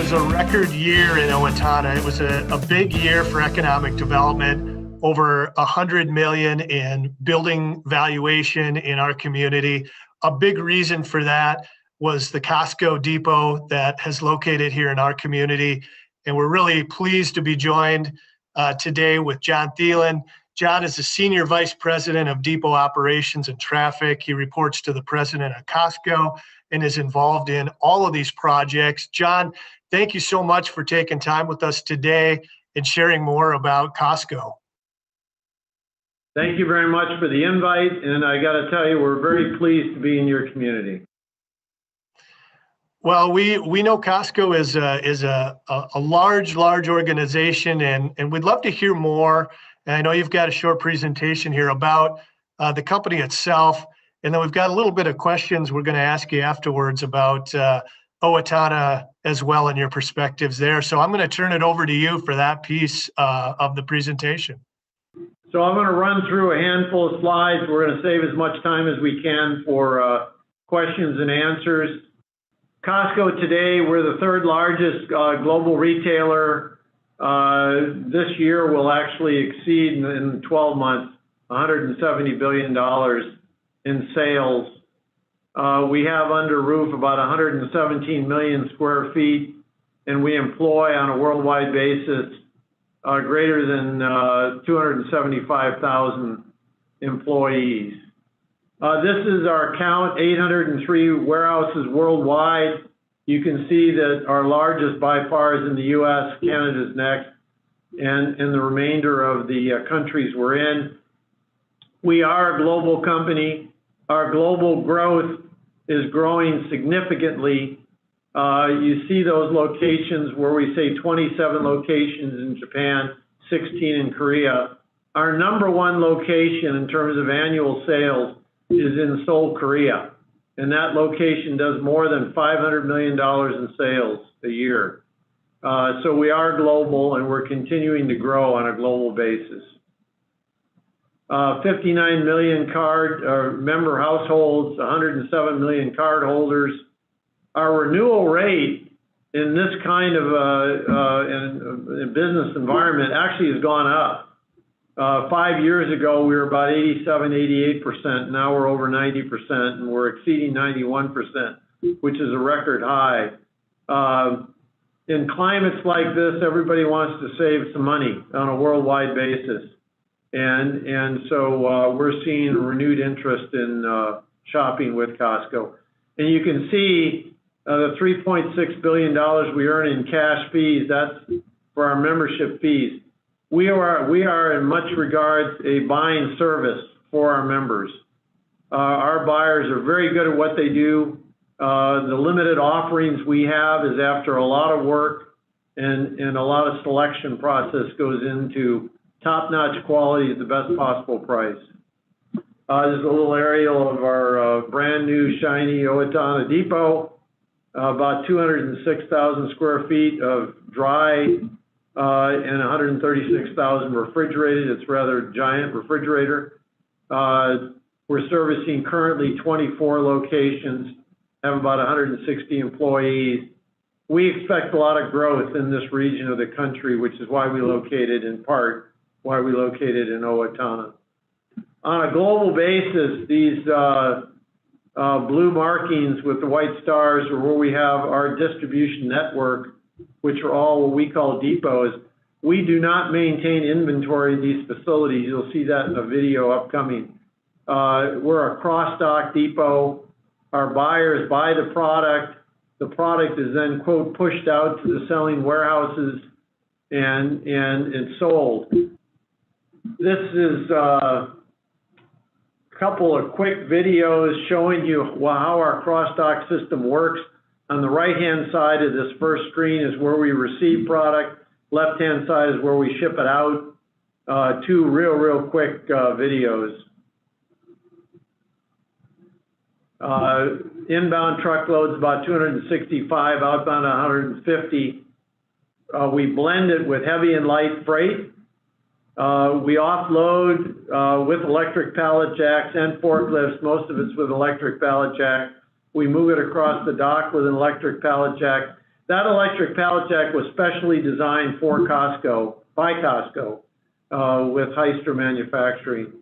was a record year in Owatonna. It was a big year for economic development, over $100 million in building valuation in our community. A big reason for that was the Costco Depot that has located here in our community. And we're really pleased to be joined today with John Thielen. John is the Senior Vice President of Depot Operations and Traffic. He reports to the President of Costco and is involved in all of these projects. John, thank you so much for taking time with us today and sharing more about Costco. Thank you very much for the invite, and I got to tell you, we're very pleased to be in your community. Well, we know Costco is a large organization, and we'd love to hear more. And I know you've got a short presentation here about the company itself, and then we've got a little bit of questions we're going to ask you afterwards about Owatonna as well and your perspectives there. So I'm going to turn it over to you for that piece of the presentation. So I'm going to run through a handful of slides. We're going to save as much time as we can for questions and answers. Costco today, we're the third largest global retailer. This year will actually exceed in 12 months $170 billion in sales. We have under roof about 117 million square feet, and we employ on a worldwide basis greater than 275,000 employees. This is our count, 803 warehouses worldwide. You can see that our largest by far is in the U.S., Canada's next, and the remainder of the countries we're in. We are a global company. Our global growth is growing significantly. You see those locations where we say 27 locations in Japan, 16 in Korea. Our number one location in terms of annual sales is in Seoul, Korea. And that location does more than $500 million in sales a year. So we are global, and we're continuing to grow on a global basis. 59 million member households, 107 million card holders. Our renewal rate in this kind of business environment actually has gone up. 5 years ago, we were about 87, 88%. Now we're over 90%, and we're exceeding 91%, which is a record high. In climates like this, everybody wants to save some money on a worldwide basis. And so we're seeing renewed interest in shopping with Costco. And you can see the $3.6 billion we earn in cash fees, that's for our membership fees. We are in much regards a buying service for our members. Our buyers are very good at what they do. The limited offerings we have is after a lot of work and a lot of selection process goes into top-notch quality at the best possible price. There's a little aerial of our brand new shiny Owatonna Depot, about 206,000 square feet of dry and 136,000 refrigerated. It's rather a giant refrigerator. We're servicing currently 24 locations, have about 160 employees. We expect a lot of growth in this region of the country, which is why we located in Owatonna. On a global basis, these blue markings with the white stars are where we have our distribution network, which are all what we call depots. We do not maintain inventory in these facilities. You'll see that in a video upcoming. We're a cross-dock depot. Our buyers buy the product. The product is then, quote, pushed out to the selling warehouses and it's sold. This is a couple of quick videos showing you how our cross-dock system works. On the right-hand side of this first screen is where we receive product. Left-hand side is where we ship it out. Two real quick videos. Inbound truckloads about 265, outbound 150. We blend it with heavy and light freight. We offload with electric pallet jacks and forklifts. Most of it's with electric pallet jack. We move it across the dock with an electric pallet jack. that electric pallet jack was specially designed for Costco, by Costco, with Heister Manufacturing.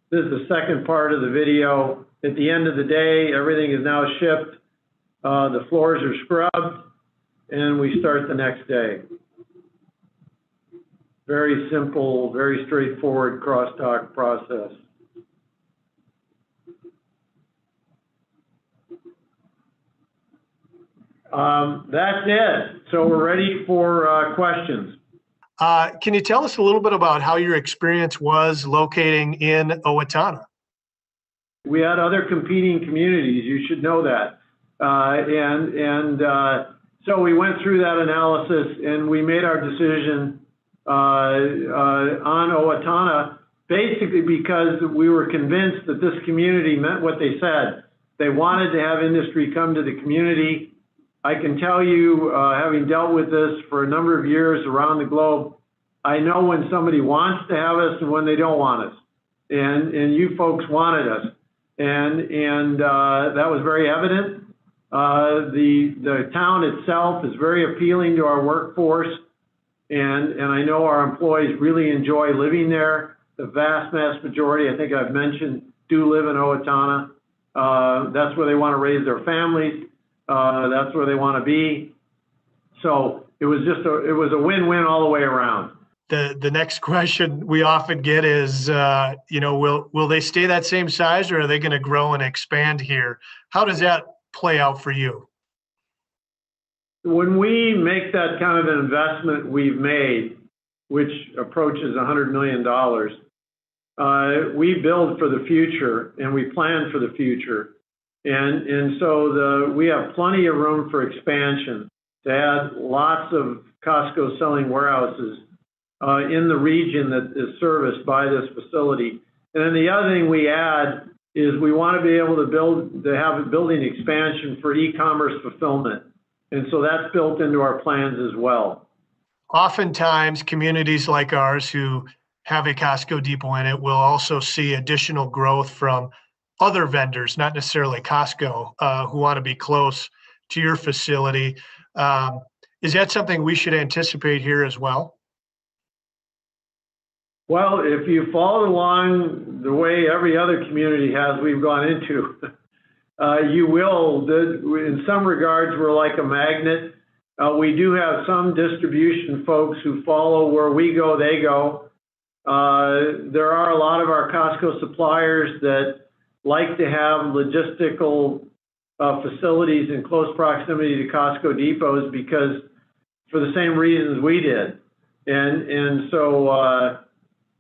This is the second part of the video. At the end of the day, everything is now shipped. The floors are scrubbed, and we start the next day. Very simple, very straightforward crosstalk process. That's it. So we're ready for questions. Can you tell us a little bit about how your experience was locating in Owatonna? We had other competing communities. You should know that. So we went through that analysis and we made our decision on Owatonna, basically because we were convinced that this community meant what they said. They wanted to have industry come to the community. I can tell you, having dealt with this for a number of years around the globe, I know when somebody wants to have us and when they don't want us. And you folks wanted us. And that was very evident. The town itself is very appealing to our workforce. And I know our employees really enjoy living there. The vast majority, I think I've mentioned, do live in Owatonna. That's where they want to raise their families. That's where they want to be. So it was a win-win all the way around. The next question we often get is, will they stay that same size, or are they going to grow and expand here? How does that play out for you? When we make that kind of an investment we've made, which approaches $100 million, we build for the future and we plan for the future. And so we have plenty of room for expansion to add lots of Costco selling warehouses in the region that is serviced by this facility. And then the other thing we add is we want to be able to have a building expansion for e-commerce fulfillment. And so that's built into our plans as well. Oftentimes, communities like ours who have a Costco Depot in it will also see additional growth from other vendors, not necessarily Costco, who want to be close to your facility. Is that something we should anticipate here as well? Well, if you followed along the way every other community has we've gone into, you will. In some regards, we're like a magnet. We do have some distribution folks who follow where we go, they go. There are a lot of our Costco suppliers that like to have logistical facilities in close proximity to Costco depots because for the same reasons we did. And so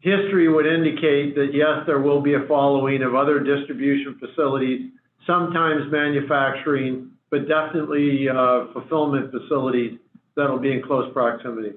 history would indicate that, yes, there will be a following of other distribution facilities, sometimes manufacturing, but definitely fulfillment facilities that'll be in close proximity.